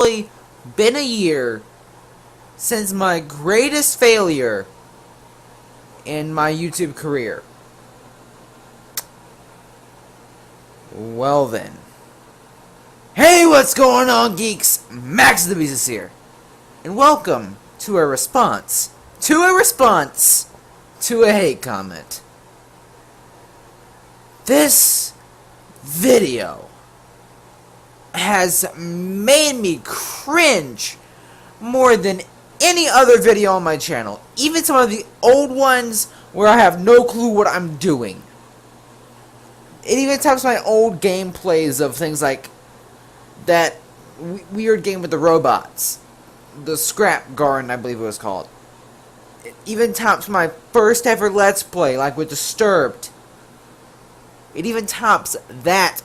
It's been a year since my greatest failure in my YouTube career. Well then. Hey, what's going on, geeks? Maxusthebeast is here. And welcome to a response to a hate comment. This video has made me cringe more than any other video on my channel. Even some of the old ones where I have no clue what I'm doing. It even tops my old gameplays of things like that weird game with the robots. The Scrap Garden, I believe it was called. It even tops my first ever Let's Play, like with Disturbed. It even tops that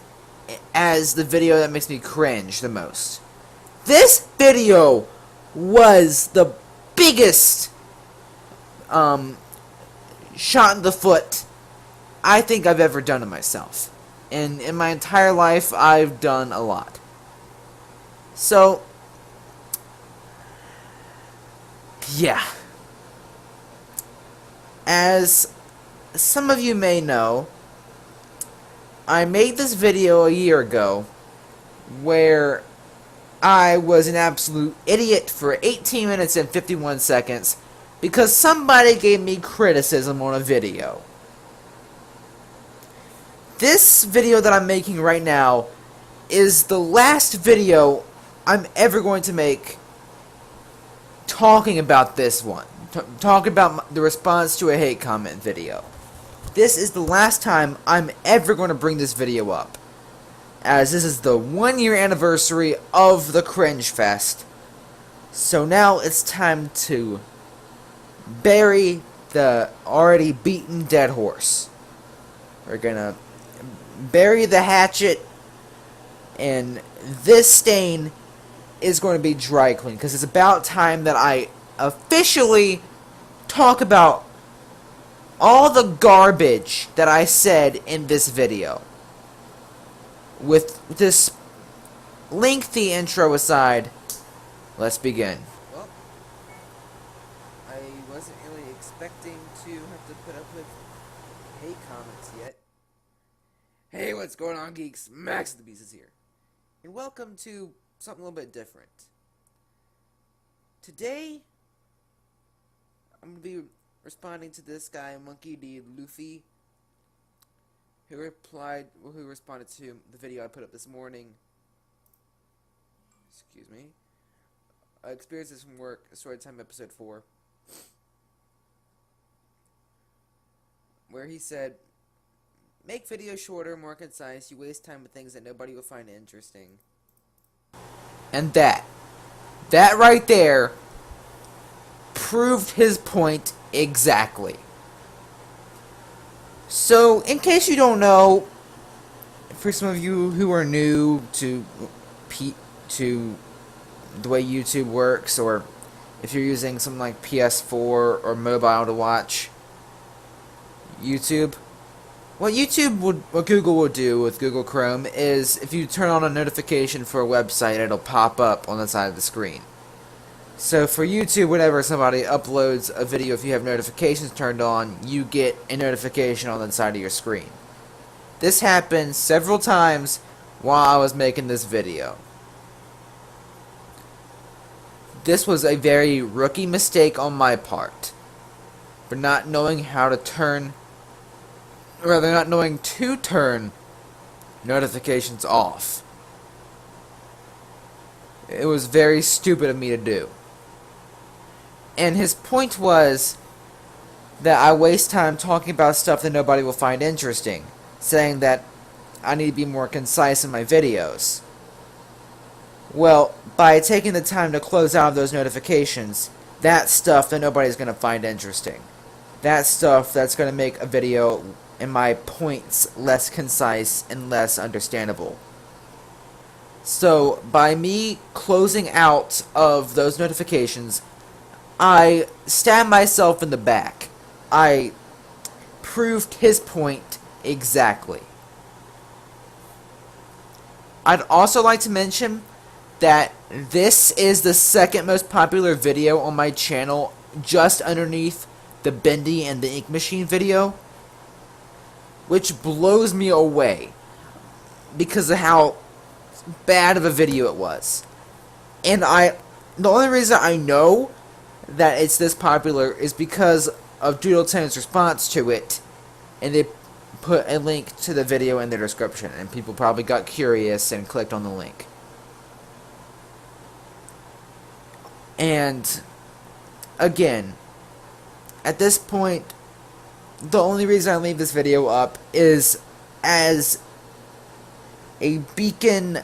as the video that makes me cringe the most. This video was the biggest shot in the foot I think I've ever done to myself. And in my entire life, I've done a lot. So, yeah. As some of you may know, I made this video a year ago where I was an absolute idiot for 18 minutes and 51 seconds because somebody gave me criticism on a video. This video that I'm making right now is the last video I'm ever going to make talking about this one. Talking about the response to a hate comment video. This is the last time I'm ever going to bring this video up, as this is the 1-year anniversary of the Cringe Fest. So now it's time to bury the already beaten dead horse. We're gonna bury the hatchet, and this stain is going to be dry clean, because it's about time that I officially talk about all the garbage that I said in this video. With this lengthy intro aside, let's begin. Well, I wasn't really expecting to have to put up with hate comments yet. Hey, what's going on, geeks? Maxusthebeast is here. And welcome to something a little bit different. Today, I'm going to be responding to this guy, Monkey D. Luffy, who responded to the video I put up this morning. Excuse me. Experiences from Work, Storytime Episode 4. Where he said, make videos shorter, more concise, you waste time with things that nobody will find interesting. And that right there proved his point exactly. So, in case you don't know, for some of you who are new to the way YouTube works, or if you're using something like PS4 or mobile to watch YouTube, what Google will do with Google Chrome is if you turn on a notification for a website, it'll pop up on the side of the screen. So for YouTube, whenever somebody uploads a video, if you have notifications turned on, you get a notification on the side of your screen. This happened several times while I was making this video. This was a very rookie mistake on my part for not knowing to turn notifications off. It was very stupid of me to do. And his point was that I waste time talking about stuff that nobody will find interesting, saying that I need to be more concise in my videos. Well, by taking the time to close out those notifications, that's stuff that nobody's going to find interesting. That's stuff that's going to make a video and my points less concise and less understandable. So, by me closing out of those notifications, I stabbed myself in the back. I proved his point exactly. I'd also like to mention that this is the second most popular video on my channel, just underneath the Bendy and the Ink Machine video, which blows me away because of how bad of a video it was. And the only reason I know that it's this popular is because of Doodle10's response to it, and they put a link to the video in the description, and people probably got curious and clicked on the link. And again, at this point, the only reason I leave this video up is as a beacon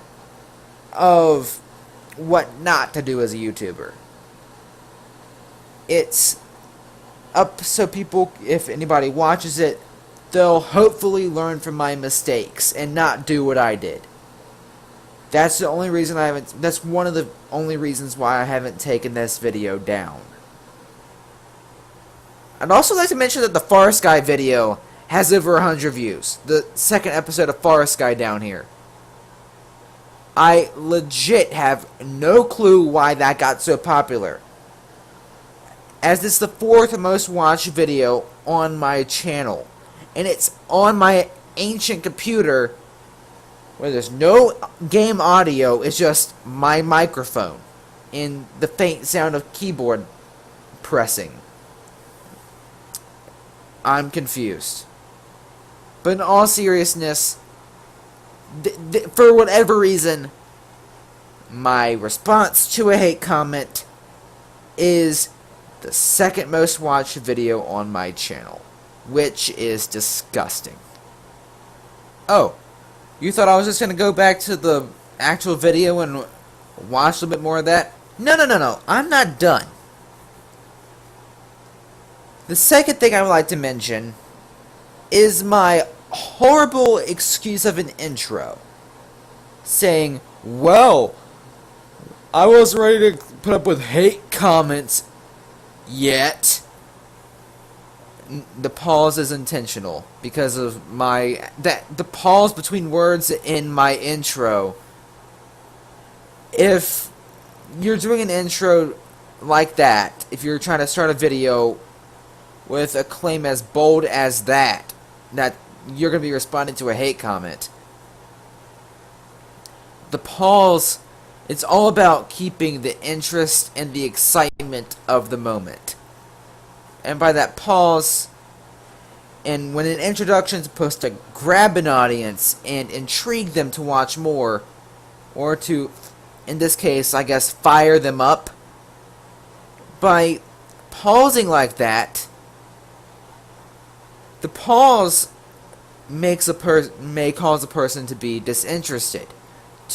of what not to do as a YouTuber. It's up so people, if anybody watches it, they'll hopefully learn from my mistakes and not do what I did. That's the only reason I haven't, that's one of the only reasons why I haven't taken this video down. I'd also like to mention that the Forest Guy video has over 100 views. The second episode of Forest Guy down here. I legit have no clue why that got so popular, as it's the 4th most watched video on my channel, and it's on my ancient computer where there's no game audio, it's just my microphone and the faint sound of keyboard pressing. I'm confused. But in all seriousness, for whatever reason, my response to a hate comment is the second most watched video on my channel, which is disgusting. Oh, you thought I was just going to go back to the actual video and watch a little bit more of that? No, I'm not done. The second thing I would like to mention is my horrible excuse of an intro, saying, well, I wasn't ready to put up with hate comments yet. The pause is intentional because of the pause between words in my intro. If you're doing an intro like that, if you're trying to start a video with a claim as bold as that you're going to be responding to a hate comment, the pause, it's all about keeping the interest and the excitement of the moment. And by that pause, and when an introduction is supposed to grab an audience and intrigue them to watch more, or to, in this case, I guess, fire them up, by pausing like that, the pause may cause a person to be disinterested,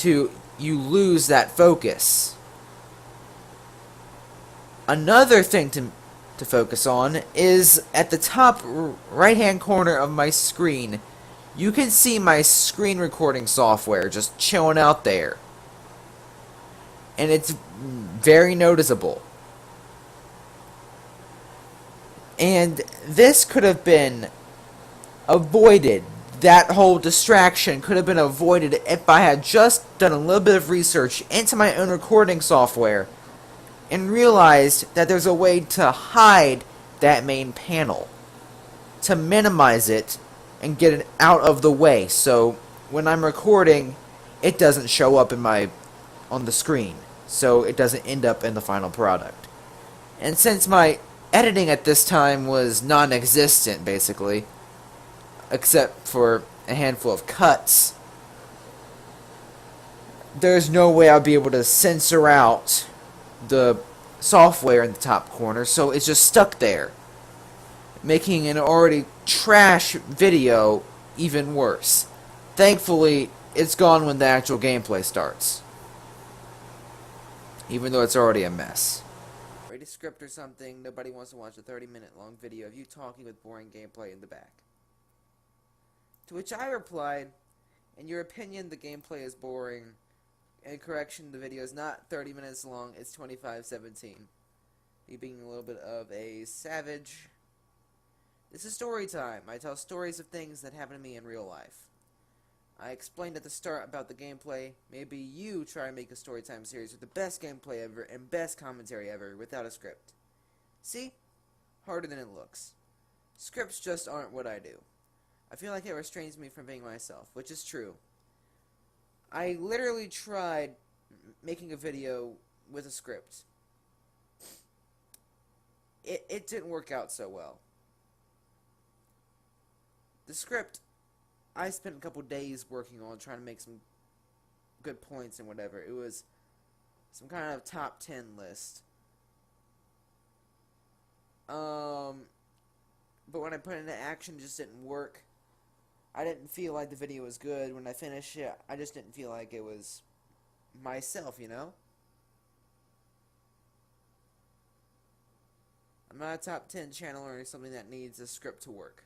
you lose that focus. Another thing to focus on is at the top right hand corner of my screen. You can see my screen recording software just chilling out there, and it's very noticeable. And this could have been avoided. That whole distraction could have been avoided if I had just done a little bit of research into my own recording software and realized that there's a way to hide that main panel, to minimize it and get it out of the way, so when I'm recording, it doesn't show up on the screen, so it doesn't end up in the final product. And since my editing at this time was non-existent, basically, except for a handful of cuts, there's no way I'll be able to censor out the software in the top corner, so it's just stuck there, making an already trash video even worse. Thankfully, it's gone when the actual gameplay starts, even though it's already a mess. Write a script or something. Nobody wants to watch a 30-minute long video of you talking with boring gameplay in the back. To which I replied, in your opinion, the gameplay is boring. And correction, the video is not 30 minutes long, it's 25:17. Me being a little bit of a savage. This is story time. I tell stories of things that happen to me in real life. I explained at the start about the gameplay. Maybe you try and make a storytime series with the best gameplay ever and best commentary ever without a script. See? Harder than it looks. Scripts just aren't what I do. I feel like it restrains me from being myself, which is true. I literally tried making a video with a script. It didn't work out so well. The script, I spent a couple days working on trying to make some good points and whatever. It was some kind of top 10 list. But when I put it into action, it just didn't work. I didn't feel like the video was good. When I finished it, I just didn't feel like it was myself, you know? I'm not a top 10 channel or something that needs a script to work.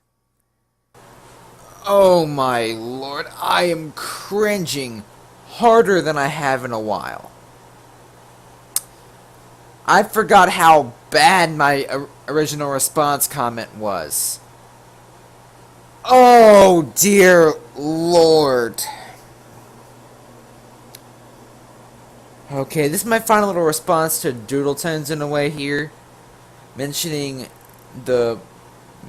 Oh my lord, I am cringing harder than I have in a while. I forgot how bad my original response comment was. Oh dear lord. Okay, this is my final little response to Doodletones in a way here. Mentioning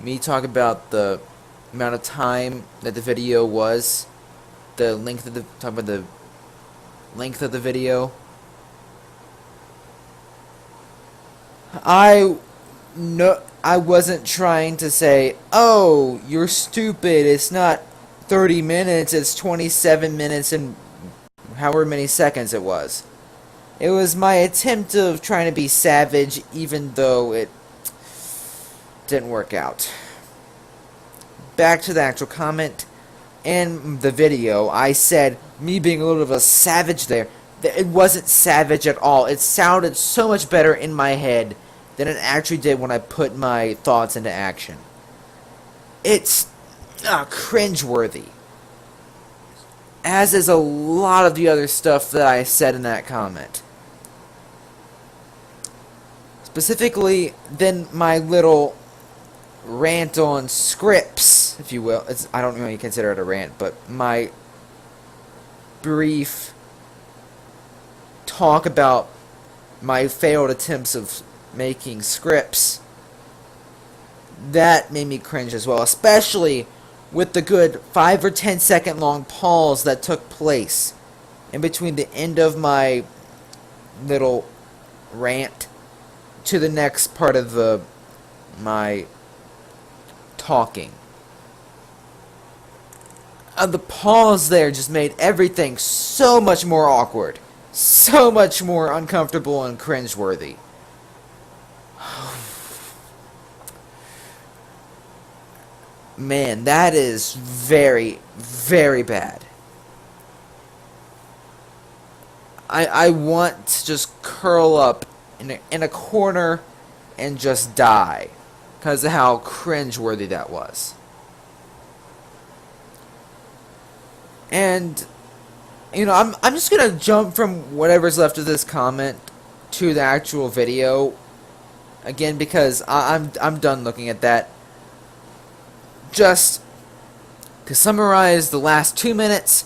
me talk about the amount of time that the video was. Talk about the length of the video. I wasn't trying to say, oh, you're stupid, it's not 30 minutes, it's 27 minutes and however many seconds it was. It was my attempt of trying to be savage, even though it didn't work out. Back to the actual comment and the video, I said me being a little bit of a savage there. It wasn't savage at all. It sounded so much better in my head than it actually did when I put my thoughts into action. It's cringeworthy. As is a lot of the other stuff that I said in that comment. Specifically, then my little rant on scripts, if you will. I don't really consider it a rant, but my brief talk about my failed attempts of making scripts, that made me cringe as well, especially with the good 5 or 10 second long pause that took place in between the end of my little rant to the next part of my talking. The pause there just made everything so much more awkward, so much more uncomfortable and cringeworthy. Man, that is very, very bad. I want to just curl up in a corner and just die because of how cringeworthy that was. And you know, I'm just gonna jump from whatever's left of this comment to the actual video again because I'm done looking at that. Just to summarize the last 2 minutes,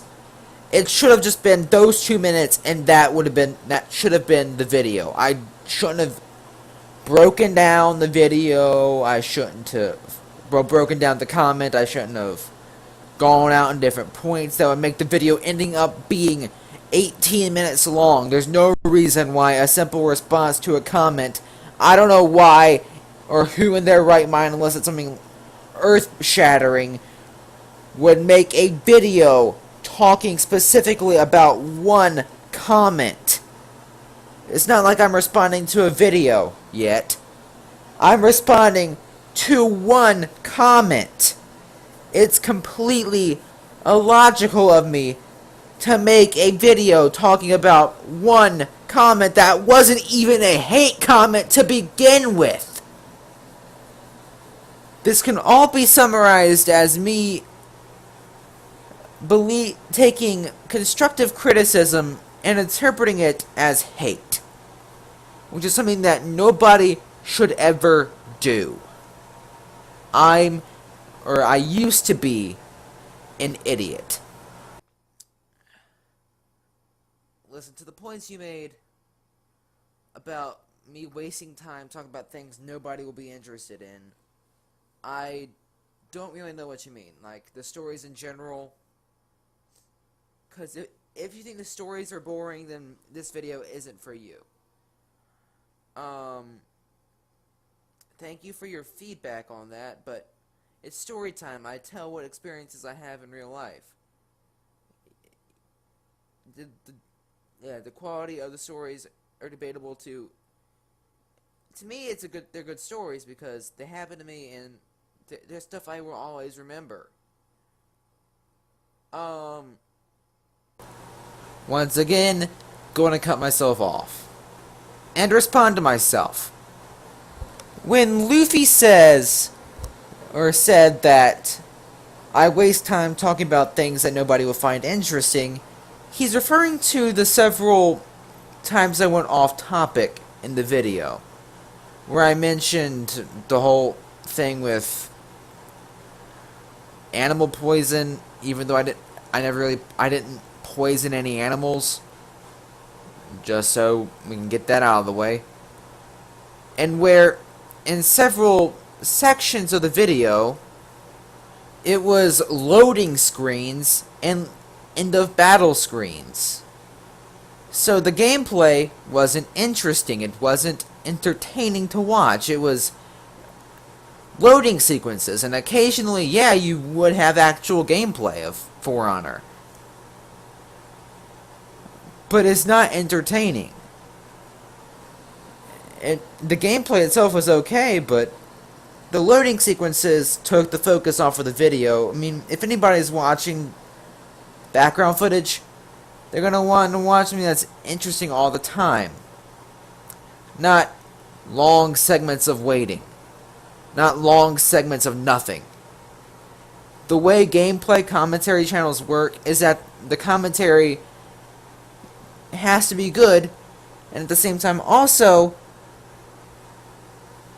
it should have just been those 2 minutes, and that should have been the video. I shouldn't have broken down the video. I shouldn't have broken down the comment. I shouldn't have gone out in different points that would make the video ending up being 18 minutes long. There's no reason why a simple response to a comment, I don't know why or who in their right mind, unless it's something earth-shattering, would make a video talking specifically about one comment. It's not like I'm responding to a video yet. I'm responding to one comment. It's completely illogical of me to make a video talking about one comment that wasn't even a hate comment to begin with. This can all be summarized as me taking constructive criticism and interpreting it as hate, which is something that nobody should ever do. I used to be an idiot. listen, to the points you made about me wasting time talking about things nobody will be interested in, I don't really know what you mean. Like, the stories in general, because if you think the stories are boring, then this video isn't for you. Thank you for your feedback on that, but it's story time. I tell what experiences I have in real life. The quality of the stories are debatable too. To me, they're good stories because they happen to me and they're stuff I will always remember. Once again, going to cut myself off and respond to myself. When Luffy said that I waste time talking about things that nobody will find interesting, he's referring to the several times I went off topic in the video, where I mentioned the whole thing with animal poison, even though I didn't poison any animals, just so we can get that out of the way. And where in several sections of the video, it was loading screens and end of battle screens. So the gameplay wasn't interesting, it wasn't entertaining to watch, it was loading sequences, and occasionally, yeah, you would have actual gameplay of For Honor. But it's not entertaining. The gameplay itself was okay, but the loading sequences took the focus off of the video. I mean, if anybody's watching background footage, they're going to want to watch something that's interesting all the time. Not long segments of waiting. Not long segments of nothing. The way gameplay commentary channels work is that the commentary has to be good, and at the same time also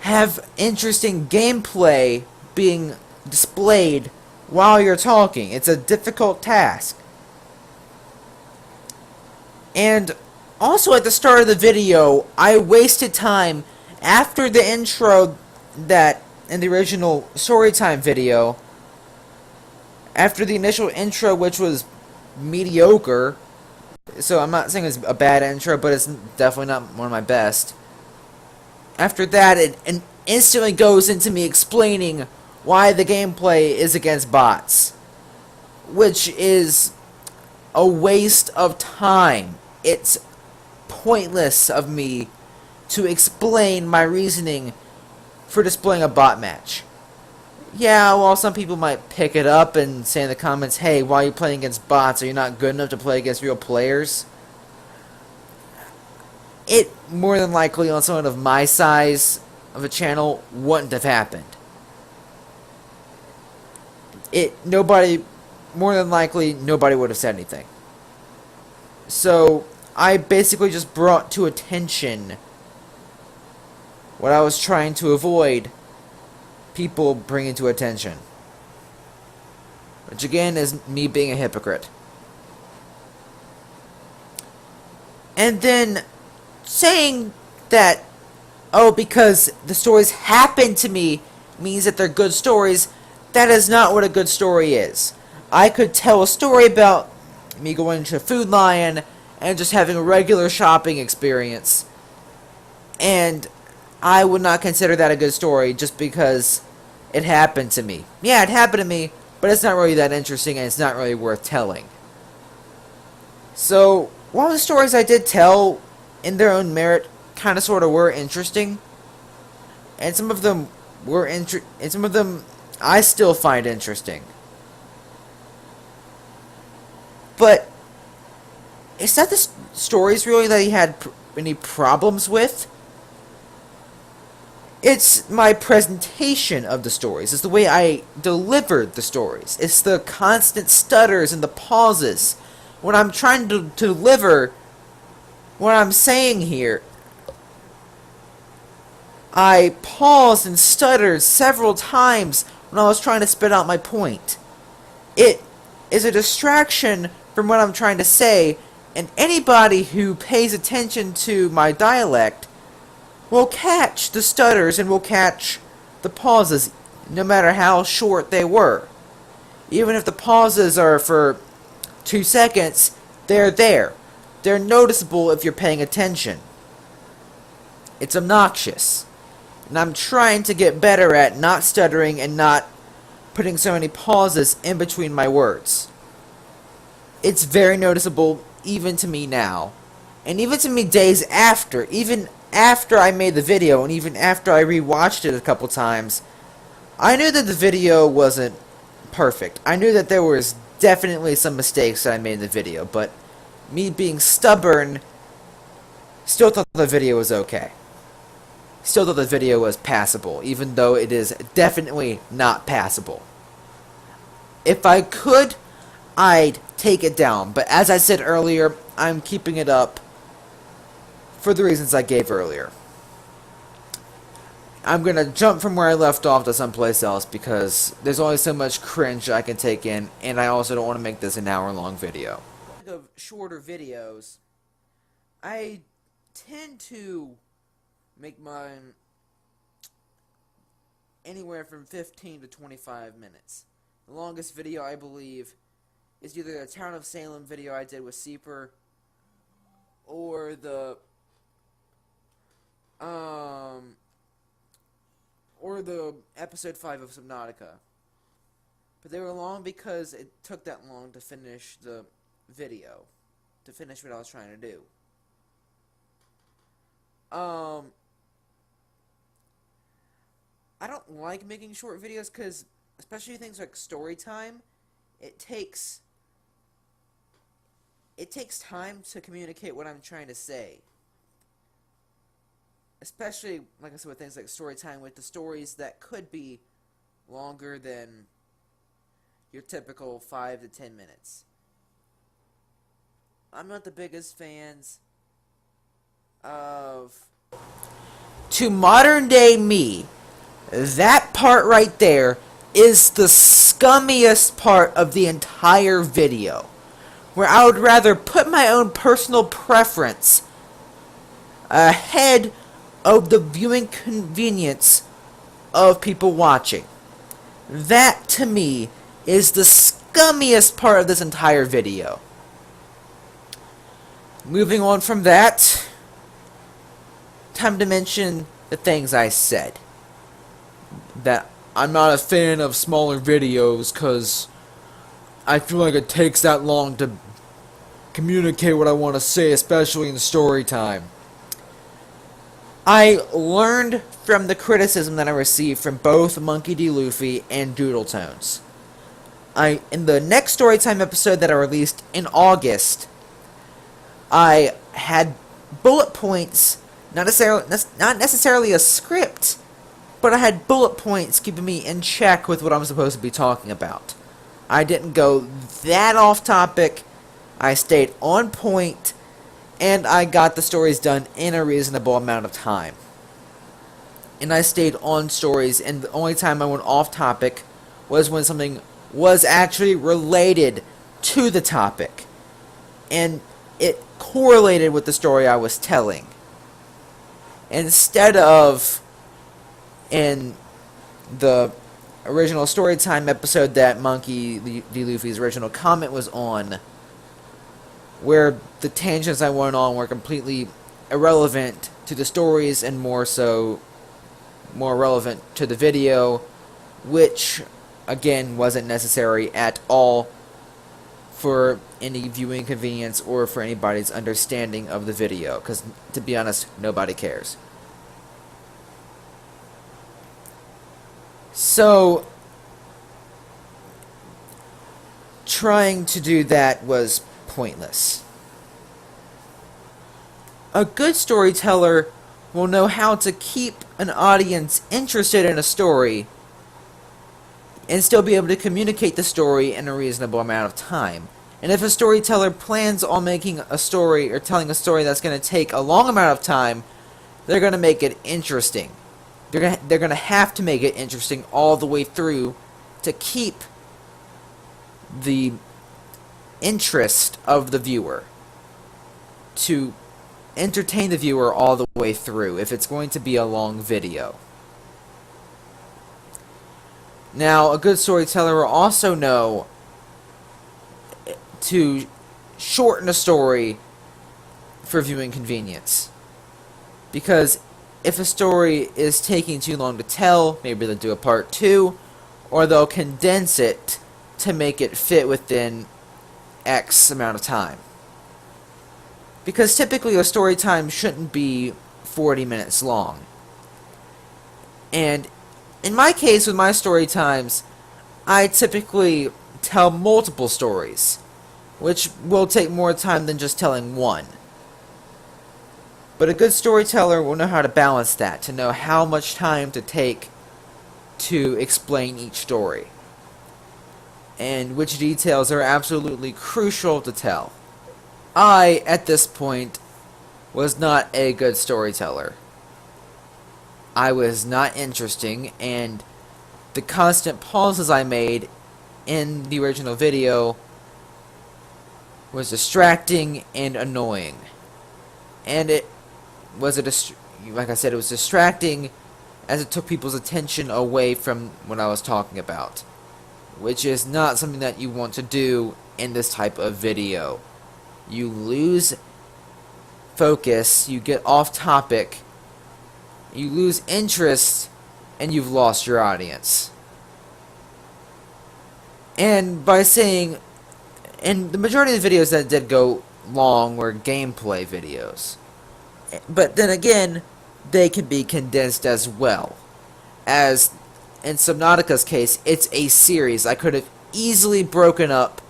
have interesting gameplay being displayed while you're talking. It's a difficult task. And also at the start of the video, I wasted time after the intro that in the original Storytime video. After the initial intro, which was mediocre, so I'm not saying it's a bad intro, but it's definitely not one of my best. After that, it instantly goes into me explaining why the gameplay is against bots, which is a waste of time. It's pointless of me to explain my reasoning for displaying a bot match. Yeah, well, some people might pick it up and say in the comments, hey, why are you playing against bots? Are you not good enough to play against real players? It, more than likely, on someone of my size of a channel, wouldn't have happened. More than likely, nobody would have said anything. So, I basically just brought to attention what I was trying to avoid people bringing to attention. Which again is me being a hypocrite. And then saying that, oh, because the stories happen to me means that they're good stories, that is not what a good story is. I could tell a story about me going to Food Lion and just having a regular shopping experience, and I would not consider that a good story just because it happened to me. Yeah, it happened to me, but it's not really that interesting and it's not really worth telling. So, while the stories I did tell in their own merit kind of sort of were interesting, and some of them I still find interesting. But it's not the stories really that he had any problems with. It's my presentation of the stories. It's the way I delivered the stories. It's the constant stutters and the pauses when I'm trying to deliver what I'm saying here. I paused and stuttered several times when I was trying to spit out my point. It is a distraction from what I'm trying to say, And anybody who pays attention to my dialect will catch the stutters and will catch the pauses, no matter how short they were. Even if the pauses are for 2 seconds, they're there. They're noticeable if you're paying attention. It's obnoxious. And I'm trying to get better at not stuttering and not putting so many pauses in between my words. It's very noticeable even to me now. And even to me days after. Even after I made the video and even after I rewatched it a couple times, I knew that the video wasn't perfect. I knew that there was definitely some mistakes that I made in the video, but me being stubborn, still thought the video was okay. Still thought the video was passable, even though it is definitely not passable. If I could, I'd take it down, but as I said earlier, I'm keeping it up for the reasons I gave earlier. I'm gonna jump from where I left off to someplace else because there's only so much cringe I can take in, and I also don't want to make this an hour-long video. Of shorter videos, I tend to make mine anywhere from 15 to 25 minutes. The longest video, I believe, is either the Town of Salem video I did with Seeper, or the episode 5 of Subnautica. But they were long because it took that long to finish the video, to finish what I was trying to do. I don't like making short videos because, especially things like story time, it takes time to communicate what I'm trying to say. Especially, like I said, with things like story time, with the stories that could be longer than your typical 5 to 10 minutes. I'm not the biggest fans of... To modern day me, that part right there is the scummiest part of the entire video, where I would rather put my own personal preference ahead of the viewing convenience of people watching. That, to me, is the scummiest part of this entire video. Moving on from that, time to mention the things I said. That I'm not a fan of smaller videos because I feel like it takes that long to communicate what I want to say, especially in story time. I learned from the criticism that I received from both Monkey D. Luffy and Doodle Tones. In the next Storytime episode that I released in August, I had bullet points, not necessarily a script, but I had bullet points keeping me in check with what I'm supposed to be talking about. I didn't go that off topic, I stayed on point, and I got the stories done in a reasonable amount of time. And I stayed on stories, and the only time I went off topic was when something was actually related to the topic. And it correlated with the story I was telling. Instead of in the original Storytime episode that Monkey D. Luffy's original comment was on, where the tangents I went on were completely irrelevant to the stories and more relevant to the video, which again wasn't necessary at all for any viewing convenience or for anybody's understanding of the video, because to be honest, nobody cares. So trying to do that was pointless. A good storyteller will know how to keep an audience interested in a story and still be able to communicate the story in a reasonable amount of time. And if a storyteller plans on making a story or telling a story that's going to take a long amount of time, they're going to make it interesting. They're going to have to make it interesting all the way through to keep the interest of the viewer. to entertain the viewer all the way through if it's going to be a long video. Now, a good storyteller will also know to shorten a story for viewing convenience. Because if a story is taking too long to tell, maybe they'll do a part 2, or they'll condense it to make it fit within X amount of time. Because typically a story time shouldn't be 40 minutes long. And in my case, with my story times, I typically tell multiple stories, which will take more time than just telling one. But a good storyteller will know how to balance that, to know how much time to take to explain each story, and which details are absolutely crucial to tell. I, at this point, was not a good storyteller. I was not interesting, and the constant pauses I made in the original video was distracting and annoying. And it was like I said, it was distracting as it took people's attention away from what I was talking about, which is not something that you want to do in this type of video. You lose focus, you get off topic, you lose interest, and you've lost your audience. And by saying, and the majority of the videos that did go long were gameplay videos. But then again, they can be condensed as well. As in Subnautica's case, it's a series. I could have easily broken up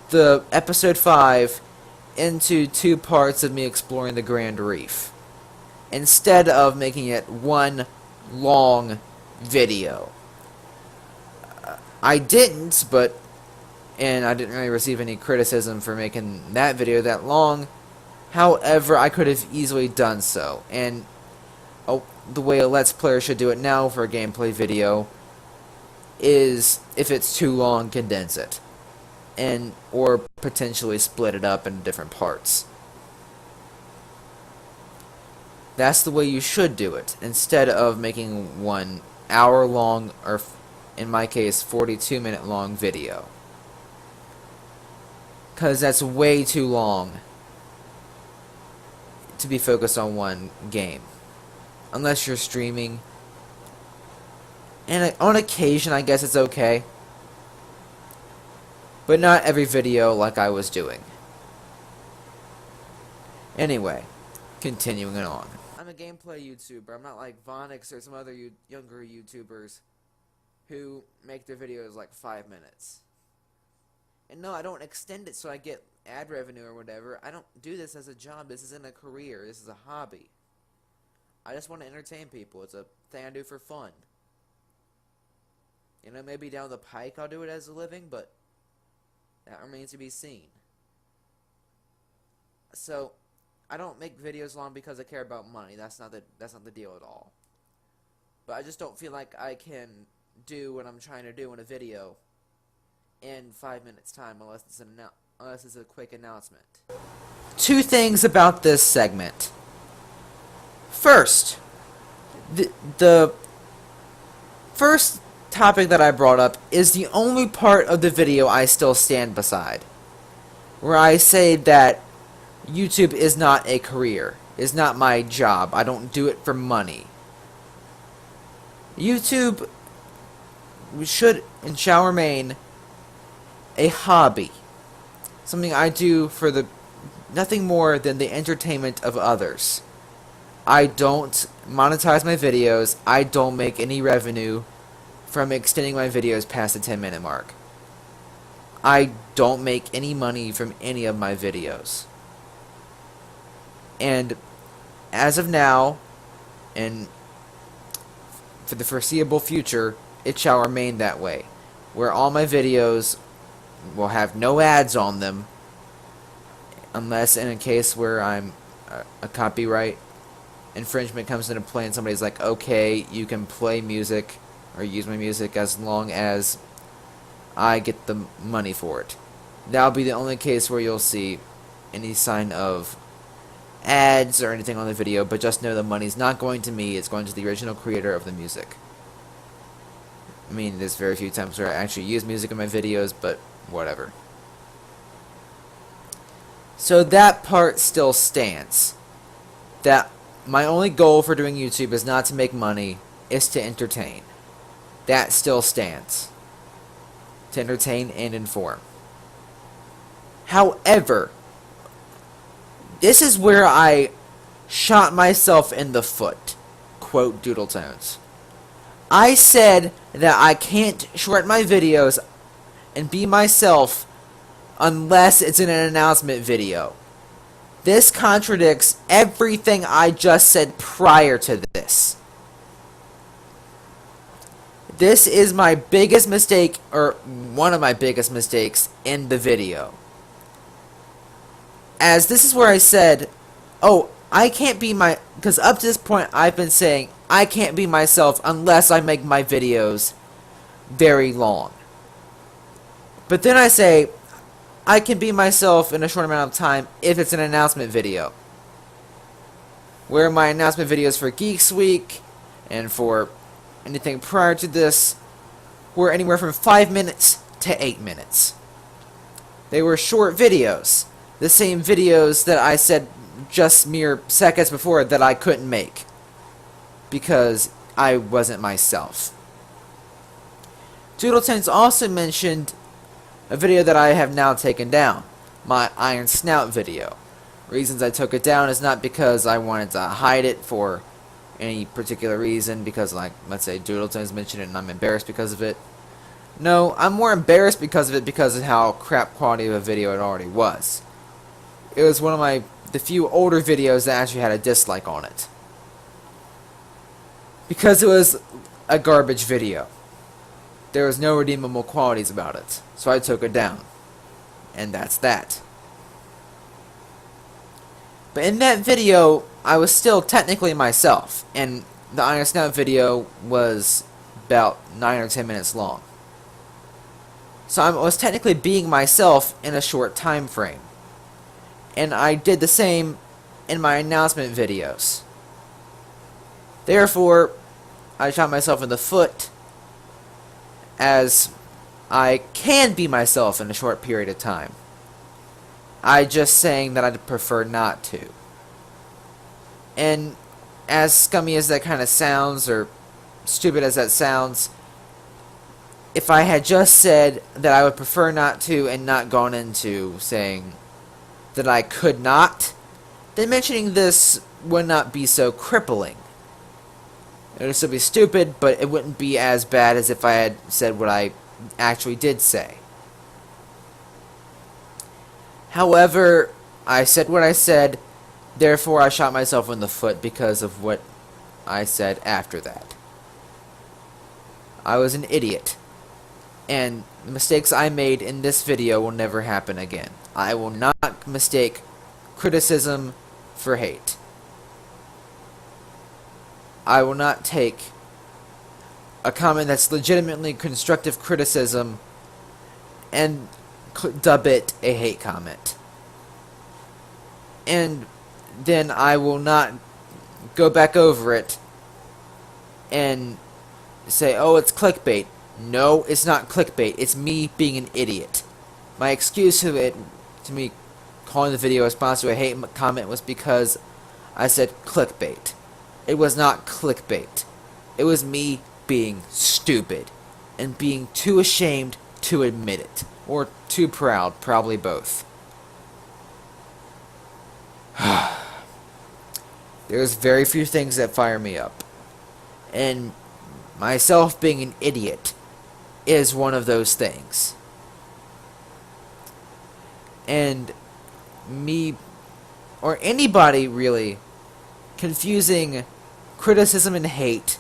the episode 5 into 2 parts of me exploring the Grand Reef, instead of making it one long video. I didn't, and I didn't really receive any criticism for making that video that long. However, I could have easily done so, and the way a Let's Player should do it now for a gameplay video is, if it's too long, condense it, or potentially split it up into different parts. That's the way you should do it, instead of making 1 hour long, or in my case 42-minute long video, because that's way too long to be focused on one game, unless you're streaming. And on occasion, I guess it's okay, but not every video like I was doing. Anyway, continuing it on. I'm a gameplay YouTuber. I'm not like Vonix or some other younger YouTubers who make their videos like 5 minutes. And no, I don't extend it so I get ad revenue or whatever. I don't do this as a job. This isn't a career. This is a hobby. I just want to entertain people. It's a thing I do for fun. You know, maybe down the pike I'll do it as a living, but that remains to be seen. So, I don't make videos long because I care about money. That's not the deal at all. But I just don't feel like I can do what I'm trying to do in a video in 5 minutes time, unless it's a quick announcement. 2 things about this segment. First, the first topic that I brought up is the only part of the video I still stand beside, where I say that YouTube is not a career, is not my job. I don't do it for money. YouTube should and shall remain a hobby, something I do for nothing more than the entertainment of others. I don't monetize my videos. I don't make any revenue from extending my videos past the 10-minute mark. I don't make any money from any of my videos. And as of now, and for the foreseeable future, it shall remain that way, where all my videos will have no ads on them, unless in a case where I'm a copyright infringement comes into play and somebody's like, okay, you can play music or use my music as long as I get the money for it. That'll be the only case where you'll see any sign of ads or anything on the video, but just know the money's not going to me, it's going to the original creator of the music. I mean, there's very few times where I actually use music in my videos, but whatever. So that part still stands. That my only goal for doing YouTube is not to make money, is to entertain. That still stands. To entertain and inform. However, this is where I shot myself in the foot. Quote Doodletones. I said that I can't short my videos and be myself unless it's in an announcement video. This contradicts everything I just said prior to this. This is my biggest mistake, or one of my biggest mistakes in the video. As this is where I said, oh, I can't be my... Because up to this point, I've been saying, I can't be myself unless I make my videos very long. But then I say, I can be myself in a short amount of time if it's an announcement video. Where my announcement videos for Geekz Week and for anything prior to this were anywhere from 5 minutes to 8 minutes. They were short videos. The same videos that I said just mere seconds before that I couldn't make. Because I wasn't myself. Doodletones also mentioned a video that I have now taken down. My Iron Snout video. Reasons I took it down is not because I wanted to hide it for any particular reason, because, like, let's say Doodletones mentioned it and I'm embarrassed because of it. No, I'm more embarrassed because of it because of how crap quality of a video it already was. It was one of the few older videos that actually had a dislike on it. Because it was a garbage video. There was no redeemable qualities about it. So I took it down. And that's that. But in that video, I was still technically myself. And the Iron Snout video was about 9 or 10 minutes long. So I was technically being myself in a short time frame. And I did the same in my announcement videos. Therefore, I shot myself in the foot, as I can be myself in a short period of time. I just saying that I'd prefer not to. And as scummy as that kind of sounds, or stupid as that sounds, if I had just said that I would prefer not to and not gone into saying that I could not, then mentioning this would not be so crippling. It would still be stupid, but it wouldn't be as bad as if I had said what I actually did say. However, I said what I said, therefore I shot myself in the foot because of what I said after that. I was an idiot, and the mistakes I made in this video will never happen again. I will not mistake criticism for hate. I will not take a comment that's legitimately constructive criticism and dub it a hate comment. And then I will not go back over it and say, oh, it's clickbait. No, it's not clickbait. It's me being an idiot. My excuse to me calling the video a response to a hate comment was because I said clickbait. It was not clickbait. It was me being stupid and being too ashamed to admit it. Or too proud, probably both. There's very few things that fire me up. And myself being an idiot is one of those things. And me, or anybody really, confusing criticism and hate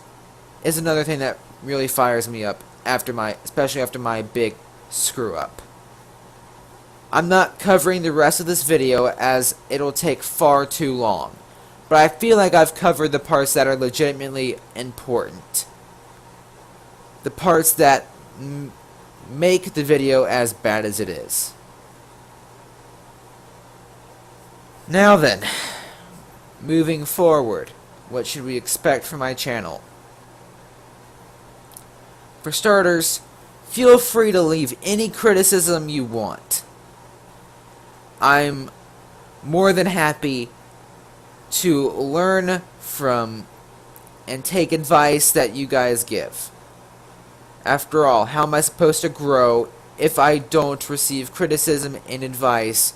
is another thing that really fires me up especially after my big screw up. I'm not covering the rest of this video as it'll take far too long, but I feel like I've covered the parts that are legitimately important. The parts that make the video as bad as it is. Now then, moving forward, what should we expect from my channel? For starters, feel free to leave any criticism you want. I'm more than happy to learn from and take advice that you guys give. After all, how am I supposed to grow if I don't receive criticism and advice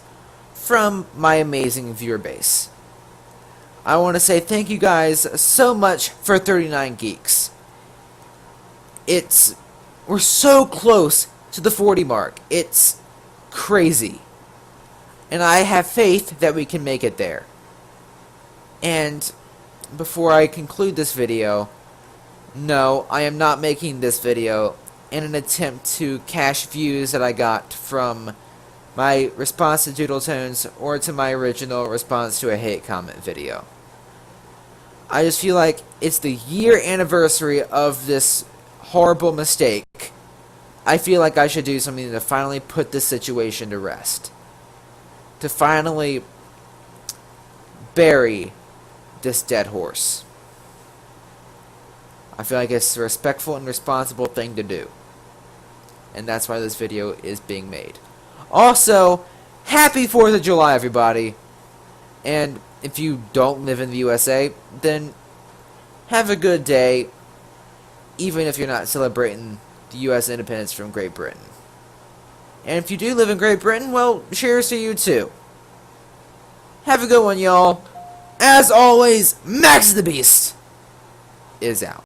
from my amazing viewer base? I want to say thank you guys so much for 39 Geeks. We're so close to the 40 mark. It's crazy. And I have faith that we can make it there. And before I conclude this video, no, I am not making this video in an attempt to cash views that I got from my response to Doodle Tones or to my original response to a hate comment video. I just feel like it's the year anniversary of this horrible mistake. I feel like I should do something to finally put this situation to rest. To finally bury this dead horse. I feel like it's a respectful and responsible thing to do. And that's why this video is being made. Also, happy 4th of July, everybody. And if you don't live in the USA, then have a good day, even if you're not celebrating the US independence from Great Britain. And if you do live in Great Britain, well, cheers to you too. Have a good one, y'all. As always, Maxusthebeast is out.